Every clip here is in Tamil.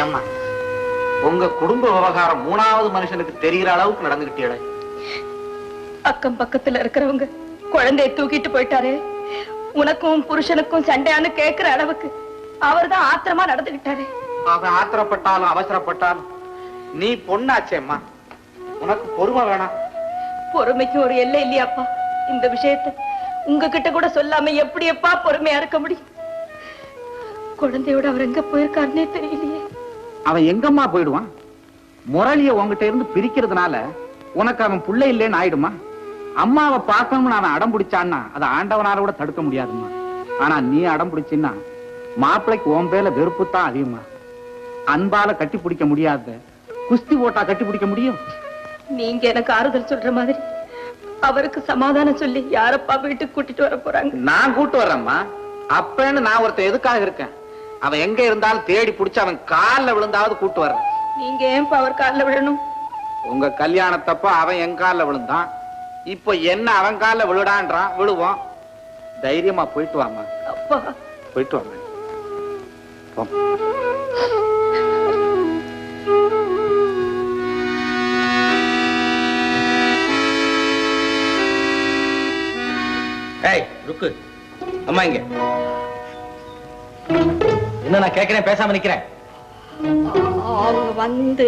ஏம்மா உங்க குடும்ப விவகாரம் மூணாவது மனுஷனுக்கு தெரிகிற அளவுக்கு நடந்துகிட்டே. அக்கம் பக்கத்துல இருக்கிறவங்க குழந்தைய தூக்கிட்டு போயிட்டாரு, உனக்கும் புருஷனுக்கும் சண்டையான்னு கேட்கிற அளவுக்கு அவர்தான் ஆத்திரமா நடந்துகிட்டாரு. அவன் ஆத்திரப்பட்டாலும் அவசரப்பட்டாலும் நீ பொண்ணாச்சேம்மா, உனக்கு பொறுமை வேணாம். பொறுமைக்கு ஒரு எல்லை இல்லையாப்பா? இந்த விஷயத்தை உங்ககிட்ட கூட சொல்லாம எப்படி எப்பா பொறுமையா இருக்க முடியும்? குழந்தையோட அவர் எங்க போயிருக்காருன்னே தெரியலையே. அவன் எங்கம்மா போயிடுவான்? முரளிய உங்ககிட்ட இருந்து பிரிக்கிறதுனால உனக்கு அவன் புள்ள இல்லைன்னு ஆயிடுமா? அம்மாவை பார்க்கணும்னு அவன் அடம் பிடிச்சான்னா அதை ஆண்டவனால கூட தடுக்க முடியாதுமா. ஆனா நீ அடம் பிடிச்சின்னா மாப்பிள்ளைக்கு உன் பேர்ல வெறுப்புத்தான் அதிகமா. அன்பால கட்டி பிடிக்க முடியாத குஸ்தி போட்டா கட்டி பிடிக்க முடியும்? நீங்க எனக்கு ஆறுதல் சொல்ற மாதிரி அவருக்கு சமாதானம் சொல்லி யாரப்பா வீட்டுக்கு கூட்டிட்டு வர போறாங்க? நான் கூட்டு வர்றேம்மா. அப்பன்னு நான் ஒருத்தர் எதுக்காக இருக்கேன்? அவன் எங்க இருந்தாலும் தேடி பிடிச்சு அவன் காலில் விழுந்தாவது கூட்டு வர்றேன். நீங்க ஏன்பா அவர் காலில் விழணும்? உங்க கல்யாணத்தப்ப அவன் என் காலில் விழுந்தான், இப்ப என்ன அவன் காலில் விழுடான்றான். விழுவோம். தைரியமா போயிட்டு வாமா. அப்பா போயிட்டு வாங்க. ஏய் ருக்கு, அம்மா இங்க என்ன? நான் கேட்கிறேன், பேசாம நிக்கிறேன். அவங்க வந்து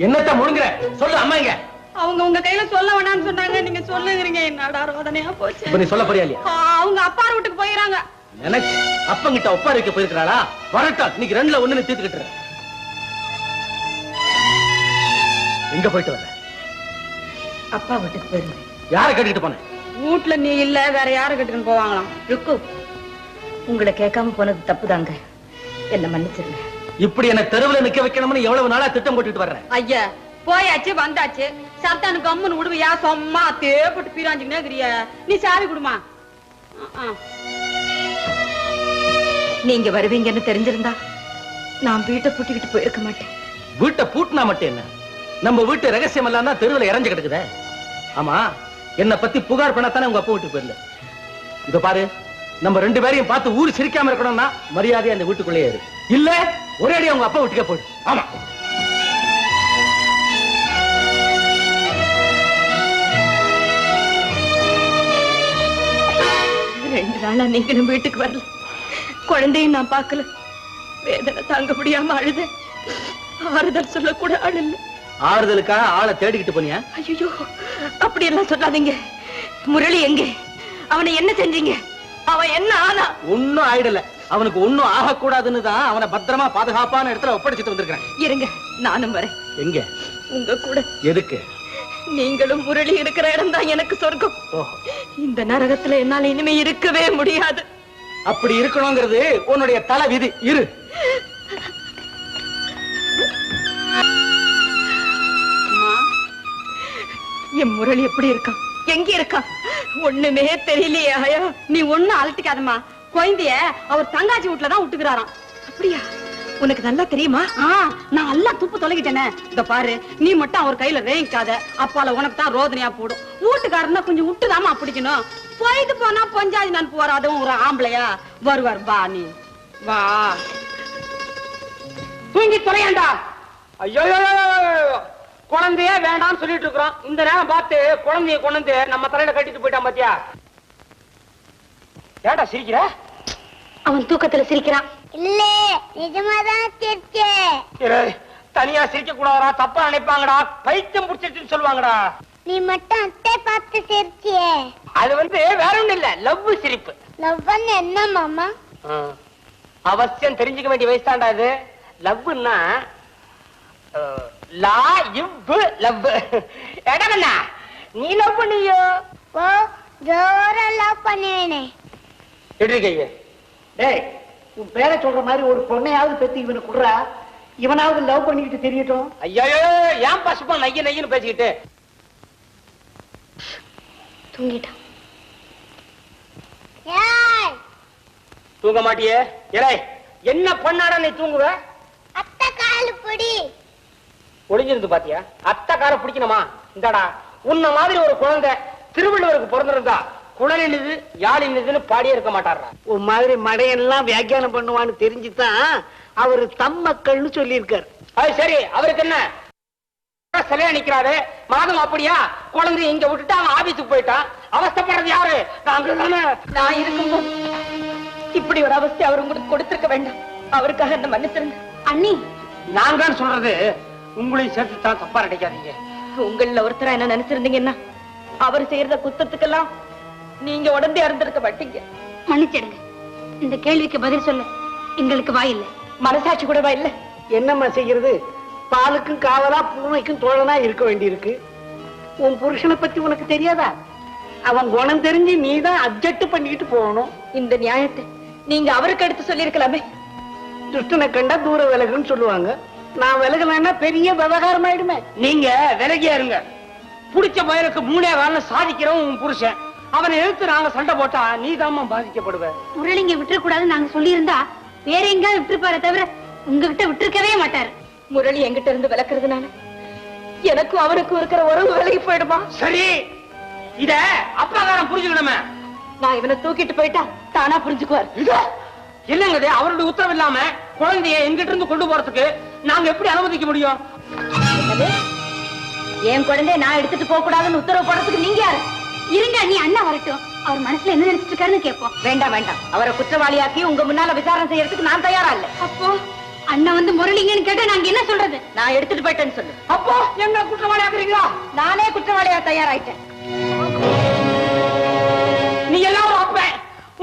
என்னத்த முழுங்குற? சொல்லு அம்மா இங்க. அவங்க உங்க கையில சொல்ல வேணாம்னு சொன்னாங்க, நீங்க சொல்லுங்கிறீங்க. என்னடா ரோதனையா போச்சு. இப்ப நீ சொல்ல போறியா இல்லையா? அவங்க அப்பா வீட்டுக்கு போயிறாங்க. எனக்கு அப்பங்கிட்ட ஒப்பாரி வைக்க போயிருக்கிறாளா? வரட்டும், இன்னைக்கு ரெண்டுல ஒண்ணு தீர்த்துக்கிட்டு. எங்க போயிட்டு வர? அப்பா வீட்டுக்கு போயிருந்தேன். யாரை கட்டிட்டு போனேன்? வீட்டுல நீ இல்ல, வேற யாரை கட்டுக்கன்னு போவாங்களாம். ருக்கு, உங்களை கேட்காம போனது தப்புதாங்க, என்ன மன்னிச்சிருங்க. இப்படி என்ன தெருவுல நிக்க வைக்கணும்னு எவ்வளவு நாளா திட்டம் போட்டுட்டு வர்றேன். ஐயா போயாச்சு வந்தாச்சு, சத்தானு கம்முன்னு விடுவியா? சொம்மா தேப்பட்டு பீராஞ்சுக்கினே கிறிய. நீ சாவி குடுமா. நீங்க வருவீங்கன்னு தெரிஞ்சிருந்தா நான் வீட்டை பூட்டிக்கிட்டு போயிருக்க மாட்டேன். வீட்டை பூட்டினா மட்டும் என்ன? நம்ம வீட்டு ரகசியம் எல்லாம் தான் தெருவுல இறஞ்சு கிடக்குதே. ஆமா, என்ன பத்தி புகார் பண்ணத்தானே உங்க அப்பா வீட்டுக்கு போயிருந்த. இத பாரு, நம்ம ரெண்டு பேரையும் பார்த்து ஊர் சிரிக்காம இருக்கணும்னா மரியாதையா அந்த வீட்டுக்குள்ளே இரு. இல்ல ஒரே அடி அவங்க அப்பா வீட்டுக்கே போயிடு. ஆமா, ரெண்டு நாளா நீங்களும் வீட்டுக்கு வரல, குழந்தையும் நான் பார்க்கல. வேதனை தாங்க முடியாம அழுத. ஆறுதல் சொல்ல கூட ஆள் இல்ல. ஆறுதலுக்காக ஆளை தேடிக்கிட்டு போனியா? ஐயோ அப்படி எல்லாம் சொல்லாதீங்க. முரளி எங்க? அவனை என்ன செஞ்சீங்க? அவன் என்ன ஆனா? ஒன்னும் ஆயிடல. அவனுக்கு ஒன்னும் ஆகக்கூடாதுன்னு தான் அவனை பத்திரமா பாதுகாப்பான இடத்துல ஒப்படைச்சிட்டு வந்திருக்கிறேன். இருங்க, நானும் வரேன். எங்க? உங்க கூட. எதுக்கு? நீங்களும் முரளி இருக்கிற இடம் தான் எனக்கு சொர்க்கம். இந்த நரகத்துல என்னால இனிமே இருக்கவே முடியாது. அப்படி இருக்கணுங்கிறது உன்னுடைய தலை விதி. இரு. என் முரளி எப்படி இருக்கான்? எங்க இருக்கான்? ஒண்ணுமே தெரியலையே. ஆயா நீ ஒண்ணு அலட்டிக்காதம்மா. குழந்தைய அவர் தங்காச்சி வீட்டுலதான் விட்டுக்கிறாராம். அப்படியா? உனக்கு நல்லா தெரியுமா? நான் எல்லாம் துப்பு தொலைகிட்டேனே. இத பாரு, நீ மட்டும் அவர் கையில ரேங்கிக்காத. அப்பால உனக்கு தான் ரோதனையா போடும். வீட்டுக்காரன்னா கொஞ்சம் விட்டுதாமா பிடிக்கணும். போயிட்டு போனா பஞ்சாதி நான் போறாதும் ஒரு ஆம்பளையா வருவார். வா நீ வா. தூங்கி தொலையாண்டா. ஐயோ, குழந்தைய வேண்டாம்னு சொல்லிட்டு இருக்கிறோம். இந்த நேரம் பார்த்து குழந்தைய கொண்டு நம்ம தலையில கட்டிட்டு போயிட்டான். பாத்தியா? ஏடா சிரிக்கிற? அவன் தூக்கத்துல சிரிக்கிறான். இல்ல, நிஜமாதான் சிரிச்சேன். தனியா சிரிக்க கூடாதா? தப்பா நினைப்பாங்கடா. பைத்தியம் புடிச்சிருச்சுன்னு சொல்லுவாங்கடா. நீ மட்டும் அத்தை பார்த்து சிரிச்சியே. அது வேற ஒண்ணு இல்ல, லவ் சிரிப்பு. லவ்னு என்ன மாமா? அவசியம் தெரிஞ்சுக்க வேண்டிய வயசு தான்டா இது. லவ்னா லா இவ் லவ். எடமண்ணா நீ லவ் பண்ணியோ? ஓ, ஜோரா லவ் பண்ணுவேனே. எப்படி கைய? டேய், உன் பேரை சொல்ற மாதிரி ஒரு பொண்ணையாவது பெத்து இவனை குடுறா. இவனாவது லவ் பண்ணிக்கிட்டு தெரியட்டும். ஐயோ, ஏன் பசுப்பா நைய நையன்னு பேசிக்கிட்டு? தூங்கிட்டான். தூங்க மாட்டியே? ஏலே, என்ன பண்ணாடா நீ தூங்குவ? அத்தை காலு பிடி. ஒளிஞ்சிருந்து பாத்தியா? அத்தை கார பிடிக்கணுமா? இந்தாடா, உன்ன மாதிரி ஒரு குழந்தை திருவள்ளுவருக்கு பிறந்திருந்தா குணலினுது யாழினுதுன்னு பாடியே இருக்க மாட்டாரா. உன் மாதிரி மடையெல்லாம் வியாக்கியானம் பண்ணுவான்னு தெரிஞ்சுதான் அவரு தம் மக்கள்னு சொல்லியிருக்காரு. அது சரி, அவருக்கு என்ன சிலையா நிக்கிறாரு? மாதம் அப்படியா? குழந்தை இங்க விட்டுட்டு அவன் ஆபீஸுக்கு போயிட்டான். அவஸ்தைப்படுறது யாரு? நாங்க தானே. நான் இருக்கும்போது இப்படி ஒரு அவஸ்தை அவர் உங்களுக்கு கொடுத்திருக்க வேண்டாம். அவருக்காக என்ன மன்னிச்சிருங்க. அண்ணி, நான் தான் சொல்றது, உங்களையும் சேர்த்து தான் தப்பா நினைக்காதீங்க. உங்கள ஒருத்தரா என்ன நினைச்சிருந்தீங்கன்னா அவர் செய்யறத குத்தத்துக்கெல்லாம் நீங்க உடம்பே இருந்திருக்க மாட்டீங்க. மன்னிச்சிடுங்க. இந்த கேள்விக்கு பதில் சொல்ல எங்களுக்கு வாயில்லை, மனசாட்சி கூடவா இல்ல? என்னம்மா செய்யறது? பாலுக்கும் காவலா பூனைக்கும் தோழனா இருக்க வேண்டியிருக்கு. உன் புருஷனை பத்தி உனக்கு தெரியாதா? அவன் குணம் தெரிஞ்சு நீதான் அப்ஜெக்ட் பண்ணிட்டு போகணும். இந்த நியாயத்தை நீங்க அவருக்கு எடுத்து சொல்லிருக்கலாமே. துஷ்டனை கண்டா தூர விலகுன்னு சொல்லுவாங்க. நான் விலகலன்னா பெரிய விவகாரம் ஆயிடுமே. நீங்க விலகியா இருங்க. புடிச்ச பயலுக்கு 3 காலம் சாதிக்கிறவன் உன் புருஷன். அவனை எழுத்து நாங்க சண்டை போட்டா நீ தாமா பாதிக்கப்படுவ. முரளிங்க விட்டுறக்கூடாதுன்னு நாங்க சொல்லியிருந்தா வேற எங்கேயாவது விட்டுருப்பாரு தவிர உங்ககிட்ட விட்டுருக்கவே மாட்டாரு. முரளி என்கிட்ட இருந்து விளக்குறதுனால எனக்கும் அவருக்கும் இருக்கிற உறவு விலகி போயிடுமா? சரி, இத அப்பாக்காரன் புரிஞ்சுக்கணுமே. நான் இவனை தூக்கிட்டு போயிட்டா தானா புரிஞ்சுக்குவார். இல்லங்க, அவருடைய உத்தரவு இல்லாம குழந்தைய எங்கிட்ட இருந்து கொண்டு போறதுக்கு நாங்க எப்படி அனுமதிக்க முடியும்? என் குழந்தைய நான் எடுத்துட்டு போக கூடாதுன்னு உத்தரவு போடுறதுக்கு நீங்க யாரு? இருங்க, நீ அண்ணா வரட்டும், அவர் மனசுல என்ன நினைச்சிட்டு இருக்காருன்னு கேட்போம். வேண்டாம் வேண்டாம், அவரை குற்றவாளியாக்கி உங்க முன்னால விசாரணை செய்யறதுக்கு நான் தயாரா இல்ல. அப்போ அண்ணா வந்து முரளிங்கன்னு கேட்டா நாங்க என்ன சொல்றது? நான் எடுத்துட்டு போயிட்டேன்னு சொல்லு. அப்போ எங்க குற்றவாளியாக்குறீங்களா? நானே குற்றவாளியா தயாராயிட்டேன். நீ எல்லாரும் அப்ப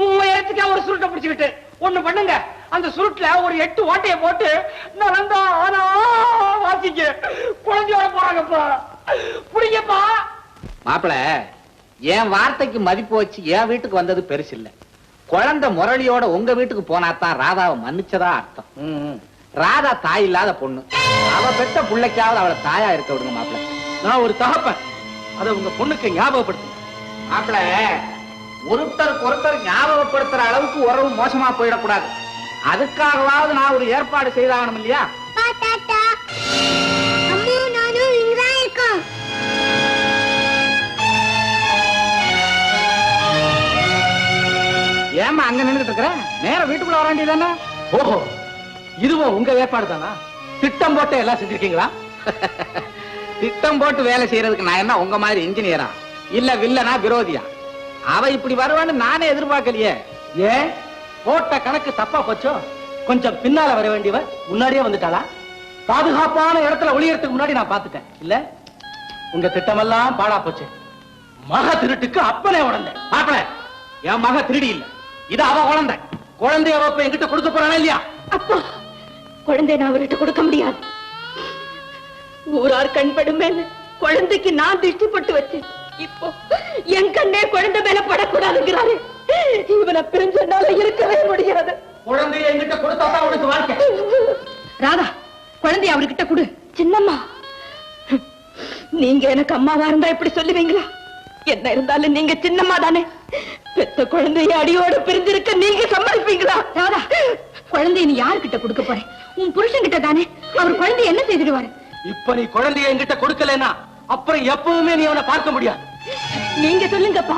உங்க இடத்துக்கு ஒரு சுருட்டை பிடிச்சுக்கிட்டு ஒண்ணு பண்ணுங்க. அந்த சுருட்டுல ஒரு 8 ஓட்டைய போட்டு நடந்தா ஆனா வாசிக்க குழந்தையோட போறாங்கப்பா. புடிங்கப்பா. மாப்பிள, என் வார்த்தைக்கு மதிப்பு வச்சு என் வீட்டுக்கு வந்தது பெருசு இல்ல. குழந்தை முரளியோட உங்க வீட்டுக்கு போனாத்தான் ராதாவை மன்னிச்சதா அர்த்தம். ராதா தாய் இல்லாத பொண்ணு. அவ பெத்த பிள்ளைக்காவது அவளை தாயா இருக்க விடுங்க மாப்பிள. நான் ஒரு தகப்பன், அதை உங்க பொண்ணுக்கு ஞாபகப்படுத்துங்க. மாப்பிள, ஒருத்தர் ஞாபகப்படுத்துற அளவுக்கு உறவு மோசமா போயிடக்கூடாது. அதுக்காகவாவது நான் ஒரு ஏற்பாடு செய்தாகணும் இல்லையா? ஏமா அங்க நின்றுட்டு இருக்கிற? நேர வீட்டுக்குள்ள வர வேண்டியதானே? ஓஹோ, இதுவும் உங்க ஏற்பாடு தானா? திட்டம் போட்டு எல்லாம் செஞ்சிருக்கீங்களா? திட்டம் போட்டு வேலை செய்யறதுக்கு நான் என்ன உங்க மாதிரி இன்ஜினியரா இல்ல வில்லனா விரோதியா? அவ இப்படி வருவான்னு நானே எதிர்பார்க்கலையே. ஏன் போட்ட கணக்கு தப்பா போச்சோ? கொஞ்சம் பின்னால வர வேண்டியவ முன்னாடியே வந்துட்டாளா? பாதுகாப்பான இடத்துல ஒளியறதுக்கு முன்னாடி நான் பாத்துட்டேன் இல்ல? உங்க திட்டமெல்லாம் பாழா போச்சு. மக திருட்டுக்கு அப்பனே உடந்தேன். மாப்பிள, என் மக திருடி இல்ல, இது அவ குழந்தை. குழந்தைய அவ என்கிட்ட கொடுக்க போறானா இல்லையா? அப்பா, குழந்தைய நான் அவர்கிட்ட கொடுக்க முடியாது. ஊரார் கண்படும் மேல குழந்தைக்கு நான் திருஷ்டிப்பட்டு வச்சேன். இப்போ என் கண்ணே குழந்தை மேல படக்கூடாதுங்கிறாரு. இவனை பிரிஞ்சனால இருக்கவே முடியாது. குழந்தைய என்கிட்ட கொடுத்தாதான் உனக்கு வாழ்க்கை. ராதா, குழந்தைய அவர்கிட்ட கொடு. சின்னம்மா, நீங்க எனக்கு அம்மாவா இருந்தா இப்படி சொல்லுவீங்களா? என்ன இருந்தாலும் நீங்க சின்னம்மா தானே. பெத்த குழந்தைய அடியோடு பிரிஞ்சிருக்க நீங்க சம்மதிப்பீங்களா? ராதா, குழந்தைய நீ யாருக்கிட்ட கொடுக்க போற? உன் புருஷன் கிட்ட தானே. அவர் குழந்தைய என்ன செய்திருவாரு? இப்ப நீ குழந்தைய என்கிட்ட கொடுக்கலனா அப்புறம் எப்பவுமே நீ அவனை பார்க்க முடியாது. நீங்க சொல்லுங்கப்பா,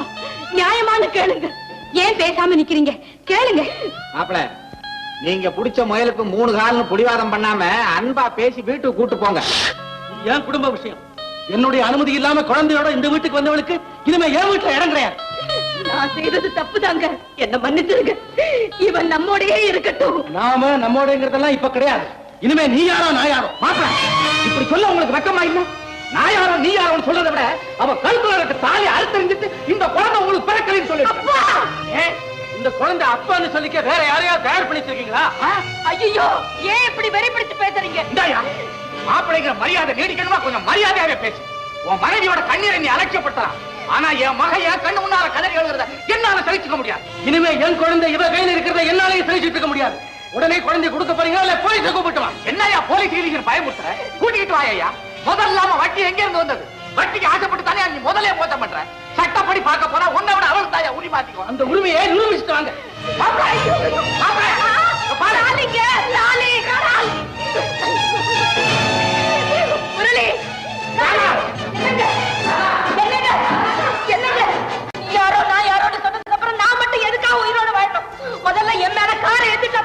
நியாயமான கேளுங்க. ஏன் பேசாம நிக்கிறீங்க? கேளுங்க. மாப்பிள, நீங்க புடிச்ச முயலுக்கு 3 கால்னு புடிவாதம் பண்ணாம அன்பா பேசி வீட்டுக்கு கூட்டு போங்க. என் குடும்ப விஷயம். என்னுடைய அனுமதி இல்லாம குழந்தையோட இந்த வீட்டுக்கு வந்தவளுக்கு இனிமே என் வீட்டுல இடம் கிடையாது. நான் செய்தது தப்புதாங்க, என்ன மன்னிச்சிருங்க. இவன் நம்மோடயே இருக்கட்டும். நாம நம்மோடங்கிறதெல்லாம் இப்ப கிடையாது. இனிமே நீ யாரோ நான் யாரோ. மாப்பிள, இப்படி சொல்ல உங்களுக்கு வெக்கமா இல்ல? நான் யாரோ நீ யாரோன்னு சொல்றதை விட அவ கழுத்துல இருக்க தாலி அறுத்தறிஞ்சிட்டு இந்த குழந்தை உங்களுக்கு பிறக்கலைன்னு சொல்லிட்டு இந்த குழந்தை அப்பான்னு சொல்லிக்க வேற யாரையாவது தயார் பண்ணி வச்சிருக்கீங்களா? ஐயோ, ஏன் இப்படி வெறிபிடிச்சு பேசுறீங்க? இந்தாயா, மாப்பிள்ளைங்கிற மரியாதை நீடிக்கணுமா? கொஞ்சம் மரியாதையாவே பேசு. உன் மனைவியோட கண்ணீரை நீ அலட்சியப்படுத்தலாம். ஆனா என் மகன் என் கண்ணு முன்னால கதறி எழுதுறத என்னால சகிச்சுக்க முடியாது. இனிமே என் குழந்தை இவ கையில இருக்கிறத என்னாலையும் சகிச்சுட்டு இருக்க முடியாது. உடனே குழந்தை கொடுக்க போறீங்களா இல்ல போலீஸை கூப்பிட்டு வா? என்னையா போலீஸ் இடிக்கிற பயமுறுத்துற? கூட்டிக்கிட்டு வாயா. முதல்ல இல்லாம வட்டி எங்க இருந்து வந்தது? வட்டிக்கு ஆசைப்பட்டு தானே நீ முதலே போட்ட பண்ற. சட்டப்படி பார்க்க போனா உன்னை விட அவளுக்கு தாயா உரிமாத்திக்கோ. அந்த உரிமையை நிரூபிச்சுட்டு வாங்க. முரளி, யாரோ நான் யாரோட சொன்னதுக்கு அப்புறம் நான் மட்டும் எதுக்காக உயிரோட வாழணும்? முதல்ல என் மேல காரை ஏத்திட்டு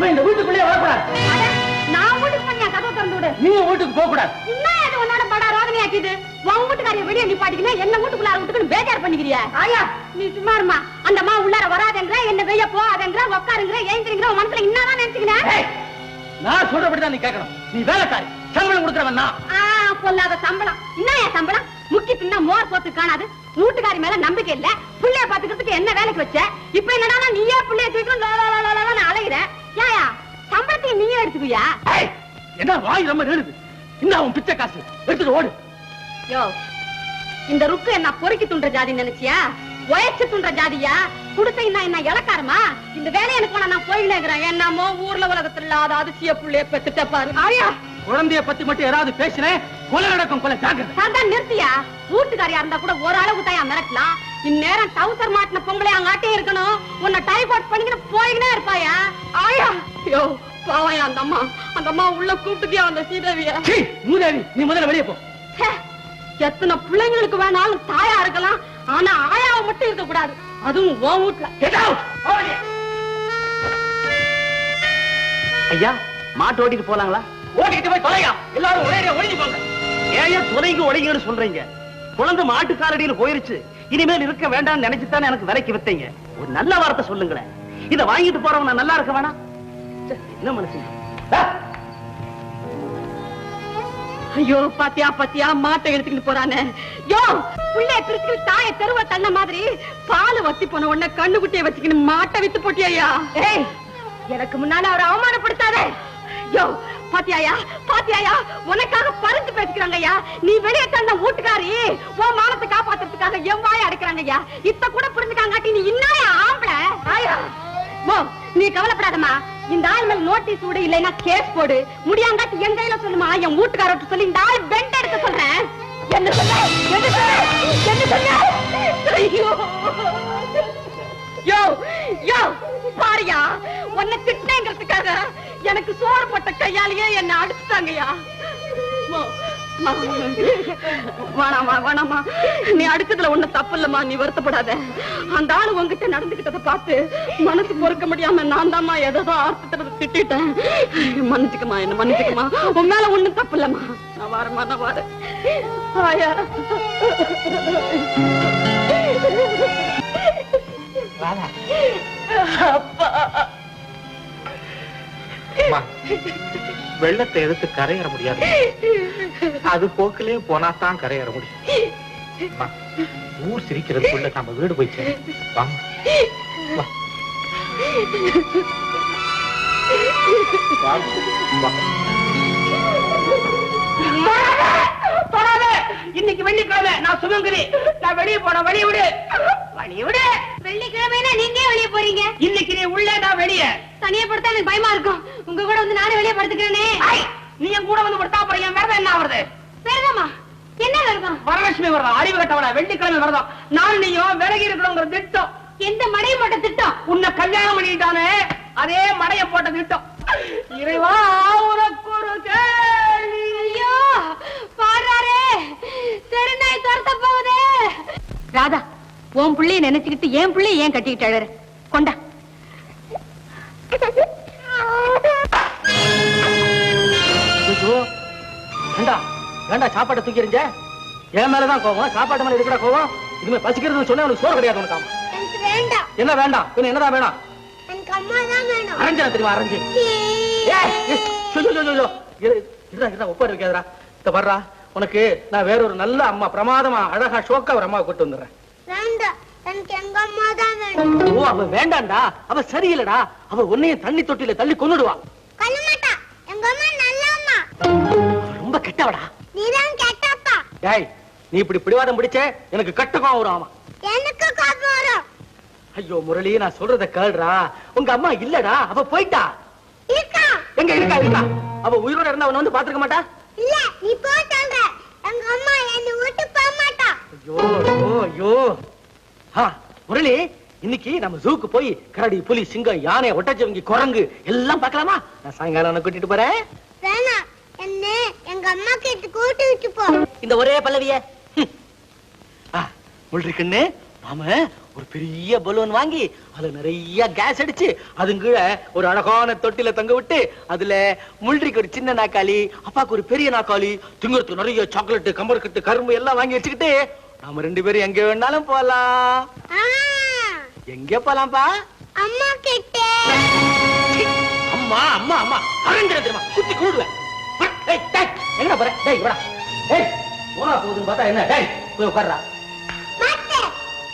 இனிமே இந்த வீட்டுக்குள்ளே வரக்கூடாது. நான் வீட்டுக்கு பண்ணியா கதவை திறந்து விடு. நீங்க வீட்டுக்கு போக கூடாது. இன்னும் அது உன்னோட பட ரோதனை ஆக்கிது. உன் வீட்டுக்காரிய வெளியே நிப்பாட்டிக்கினா என்ன வீட்டுக்குள்ளார விட்டுக்குன்னு பேஜார் பண்ணிக்கிறியா? ஆயா நீ சும்மா இருமா. அந்த அம்மா உள்ளார வராதேங்கிற, என்ன வெளிய போகாதேங்கிற, உட்காருங்கிற, ஏந்திரிங்கிற, உன் மனசுல என்னதான் நினைச்சுக்கிறேன்? நான் சொல்றபடிதான் நீ கேட்கணும். நீ வேலைக்காரி, சம்பளம் கொடுக்கறவன் நான். பொல்லாத சம்பளம். என்ன சம்பளம்? முக்கி தின்னா மோர் போத்து காணாது. வீட்டுக்காரி மேல நம்பிக்கை இல்ல. புள்ளைய பாத்துக்கிறதுக்கு என்ன வேலைக்கு வச்ச? இப்ப என்னடா நீயே புள்ளைய தூக்கணும் அலைகிற. ஏயா சம்பளத்தையும் நீயே எடுத்துக்குயா? என்ன வாய் ரொம்ப நெடுது. இன்னும் அவன் பிச்சை காசு எடுத்துட்டு ஓடு. யோ இந்த ருக்கு என்ன பொறுக்கி துண்ட ஜாதி நினைச்சியா? உயர்ச்சி துண்ட ஜாதியா? குடிசை என்ன இலக்காரமா? இந்த வேலையை எனக்கு வேணா, நான் போயினேங்கிறேன். என்னமோ ஊர்ல உலகத்துல இல்லாத அதிசய புள்ளைய பெத்துட்ட பாரு. ஆயா குழந்தைய பத்தி மட்டும் யாராவது பேசினேன் கொலை நடக்கும். கொலை ஜாக்கிரதை. சாந்தான் நிறுத்தியா? வீட்டுக்காரியா இருந்தா கூட ஒரு அளவுக்கு தான் மிரட்டலாம். இந்நேரம் டவுசர் மாட்டின பொம்பளை அங்காட்டே இருக்கணும். உன்னை டைபாட் பண்ணிக்கிட்டு போயினே இருப்பாயா? ஆயா யோ பாவையா அந்த அம்மா உள்ள கூப்பிட்டுக்கியா அந்த சீதேவிய? மூதேவி நீ முதல்ல வெளியே போ. எத்தனை பிள்ளைங்களுக்கு வேணாலும் தாயா இருக்கலாம். ஆனா ஆயாவை மட்டும் இருக்க கூடாது. அதுவும் உன் வீட்டுல. ஐயா மாட்டு ஓட்டிட்டு போலாங்களா? ஓட்டிட்டு போய் தொலையா. எல்லாரும் ஒரே ஒழிஞ்சு போங்க. ஏன் தொலைங்க ஒழிங்கன்னு சொல்றீங்க? குழந்தை மாட்டு காலடியில் போயிருச்சு. இனிமேல் இருக்க வேண்டாம்னு நினைச்சுத்தானே எனக்கு விலைக்கு வித்தீங்க. ஒரு நல்ல வார்த்தை சொல்லுங்களேன். இதை வாங்கிட்டு போறவன் நான் நல்லா இருக்க வேணாம்? என்ன மனுஷன்? ஐயோ பாத்தியா பாத்தியா மாட்டை எடுத்துக்கிட்டு போறானே. யோ புள்ளைய பிரிச்சு தாய தெருவ தள்ள மாதிரி பால் வத்தி போன உடனே கண்ணு குட்டியை வச்சுக்கின்னு மாட்டை வித்து போட்டியா? ஏய் எனக்கு முன்னால அவரை அவமானப்படுத்தாதே. யோ பாத்தியாயா பாத்தியாயா, உனக்காக பறித்து பேசிக்கிறாங்கய்யா. நீ வெளியே தந்த வீட்டுக்காரி உன் மானத்தை காப்பாத்துறதுக்காக என் வாயை அடைக்கிறாங்கய்யா. இத்த கூட புரிஞ்சுக்காங்காட்டி நீ இன்னாயா ஆம்பளை? ஆயா நீ கவலைப்படாதம்மா. இந்த ஆள் மேல நோட்டீஸ் விடு, இல்லைன்னா கேஸ் போடு. முடியாங்காட்டி என் கையில சொல்லுமா. என் வீட்டுக்காரர்கிட்ட சொல்லி இந்த ஆள் பெண்ட் எடுக்க சொல்றேன். என்ன சொல்ல என்ன சொல்ல என்ன சொல்ல? ஐயோ யோ யோ பாரியா, உன்னை திட்டேங்கிறதுக்காக எனக்கு சோறு போட்ட கையாலேயே என்ன அடிச்சுட்டாங்கய்யா. வேணாமா வேணாமா, நீ அடிச்சதுல ஒண்ணு தப்பு இல்லம்மா. நீ வருத்தப்படாத. அந்த ஆளு உங்ககிட்ட நடந்துகிட்டத பார்த்து மனசு பொறுக்க முடியாம நான் தான்மா ஏதோ ஆர்த்தத்தை திட்டேன். மன்னிச்சுக்கமா, என்ன மன்னிச்சுக்கமா. உன் மேல ஒண்ணும் தப்பு இல்லம்மா. நான் வாரமா நான் வாரேன். ஆயா வெள்ளத்தை எதிர்த்து கரையேற முடியாது. அது போக்கிலே போனாதான் கரையேற முடியும். ஊர் சிரிக்கிறதுக்குள்ள நம்ம வீடு போயிச்சு. இன்னைக்கு வெள்ளிக்கிழமை, நான் சுமங்கலி. நான் வெளியே போன வழியை விடு. வழியை விடு. வெள்ளிக்கிழமைனா நீங்க வெளியே போறீங்க? இன்னைக்கு நீ உள்ள, நான் வெளியே. தனியா படுத்தா எனக்கு பயமா இருக்கும். உங்க கூட வந்து நானும் வெளியே படுத்துக்கிறேனே. நீ என் கூட வந்து படுத்தா போறீங்க. விரதம் என்ன வருது? விரதமா? என்ன விரதம்? வரலட்சுமி விரதம். அறிவு கட்டவன. வெள்ளிக்கிழமை விரதம். நான் நீயும் விலகி இருக்கணுங்கிற திட்டம். எந்த மடையை போட்ட திட்டம்? உன்னை கல்யாணம் பண்ணிட்டானே அதே மடைய போட்ட திட்டம். இறைவா உனக்கு ஒரு கேள்வி. ஐயோ பாடுறாரே, தெருநாய் துரத்த போகுதே. ராதா, உன் பிள்ளைய நினைச்சுக்கிட்டு என் பிள்ளைய ஏன் கட்டிக்கிட்டு அழற? கொண்டா. வேண்டா வேண்டா, சாப்பாட்டை தூக்கி எறிஞ்ச. என் மேலதான் கோவம், சாப்பாட்டு மேல இருக்கிற கோவம். இதுமே பசிக்கிறது சொன்ன உனக்கு சோறு கிடையாது. உனக்கு எனக்கு வேண்டாம். என்ன வேண்டாம்? பின்ன என்னதான் வேணாம்? எனக்கு அம்மா தான் வேணும். அரஞ்சா தெரியுமா? அரஞ்சு ஒப்பாரு வைக்காதரா. இத வர்றா, உனக்கு நான் வேற ஒரு நல்ல அம்மா, பிரமாதமா அழகா ஷோக்கா ஒரு அம்மாவை கூட்டு வந்துடுறேன். வேண்டாம், எனக்கு எங்க அம்மா தான் வேணும். ஓ, அவ வேண்டாண்டா, அவ சரியில்லடா. அவ உன்னையும் தண்ணி தொட்டில தள்ளி கொன்னுடுவா. கொல்ல மாட்டா. எங்க அம்மா நல்ல அம்மா. ரொம்ப கெட்டவடா. நீதான் கெட்டப்பா. ஏய், நீ இப்படி பிடிவாதம் பிடிச்ச எனக்கு கட்டகம் வரும். ஆமா, எனக்கு கோபம் வரும். ஐயோ முரளி, நான் சொல்றத கேளுடா. உங்க அம்மா இல்லடா, அவ போயிட்டா. இருக்கா? எங்க இருக்கா? இருக்கா? அவ உயிரோட இருந்தா அவன வந்து பாத்துக்க மாட்டா. இல்ல, நீ போ சொல்ற. எங்க அம்மா என்ன விட்டு போக மாட்டா. ஐயோ ஐயோ. முரளி, இன்னைக்கு நம்ம ஜூக்கு போய் கரடி, புலி, சிங்கம், யானை, ஒட்டச்சவங்கி, குரங்கு எல்லாம் பார்க்கலாமா? நான் சாயங்காலம் கூட்டிட்டு போறேன். வேணாம், என்ன எங்க அம்மா கிட்ட கூட்டி விட்டு போ. இந்த ஒரே பல்லவிய முள்ளிக்கண்ணு, நாம ஒரு பெரிய பலூன் வாங்கி அதுல நிறைய கேஸ் அடிச்சு அதுங்கீழ ஒரு அழகான தொட்டில தங்க விட்டு அதுல முள்ளிக்கு ஒரு சின்ன நாக்காளி, அப்பாக்கு ஒரு பெரிய நாக்காளி, திங்கறதுக்கு நிறைய சாக்லேட், கம்பர்கட்டு, கரும்பு எல்லாம் வாங்கி வச்சுக்கிட்டு நாம 2 பேரும் எங்க வேணாலும் போலாம். எங்க போலாம்பா? அம்மா கிட்ட. அம்மா அம்மா அம்மா அரங்கற தெரியுமா? குத்தி குடுடுவேன். டேய் டேய் எங்கடா போற? டேய் வாடா. டேய் போறா போகுதுன்னு பார்த்தா என்ன? டேய் போய் உட்கார்றா.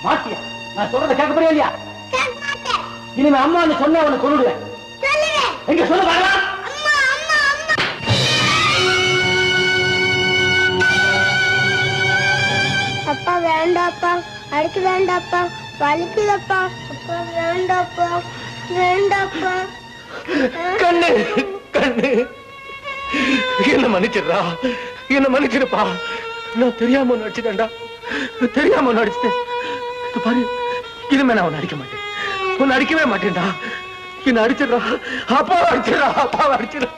மாட்டியா? நான் சொல்றத கேட்க போறியா இல்லையா? கேட்க மாட்டேன். இனிமே அம்மான்னு சொன்னா உன்னை கொன்னுடுவேன். சொல்லுவேன். எங்க சொல்லு பார்க்கலாம். அம்மா அம்மா அம்மா. அப்பா வேண்டாப்பா, அடிக்க வேண்டாப்பா, வலிக்குதப்பா. அப்பா வேண்டாப்பா, வேண்டாப்பா. கண்ணு கண்ணு என்ன மன்னிச்சிடுறா, என்ன மன்னிச்சிருப்பா. நான் தெரியாம ஒண்ணு அடிச்சுட்டேன்டா, தெரியாம ஒண்ணு அடிச்சுட்டேன். பாரு இனிமே நான் உன்னை அடிக்க மாட்டேன், உன்னை அடிக்கவே மாட்டேன்டா. என்ன அடிச்சிடறா, அப்பாவை அடிச்சிடறா, அப்பாவை அடிச்சிடறா.